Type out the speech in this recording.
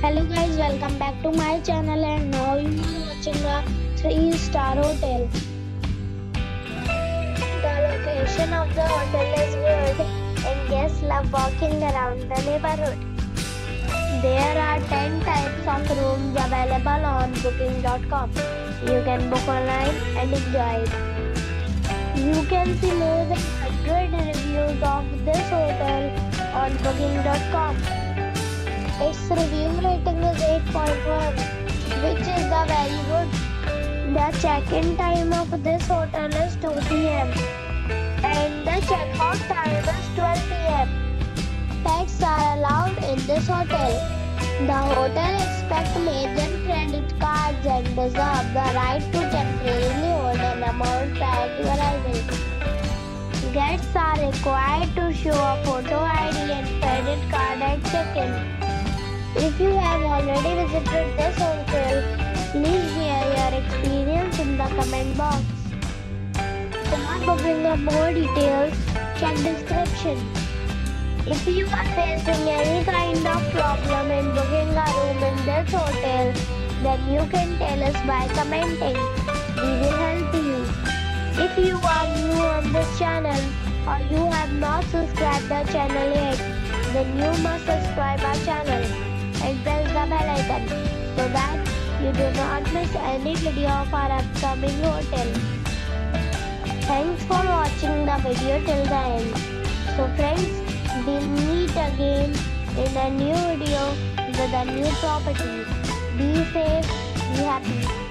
Hello guys, welcome back to my channel and now you are watching a 3-star hotel. The location of the hotel is good and guests love walking around the neighborhood. There are 10 types of rooms available on booking.com. You can book online and enjoy it. You can see more than 100 reviews of this hotel on booking.com. Its review rating is 8.1, which is the very good. The check-in time of this hotel is 2 p.m. and the check-out time is 12 p.m. Pets are allowed in this hotel. The hotel accepts major credit cards and reserves the right to temporarily hold an amount prior to arrival. Guests are required to show a photo ID and credit card at check-in. If you have already visited this hotel, please share your experience in the comment box. For booking or more details, check description. If you are facing any kind of problem in booking a room in this hotel, then you can tell us by commenting. We will help you. If you are new on this channel or you have not subscribed the channel yet, then you must subscribe our channel and press the bell icon so that you do not miss any video of our upcoming hotel. Thanks for watching the video till the end. So friends, we'll meet again in a new video with a new property. Be safe, be happy.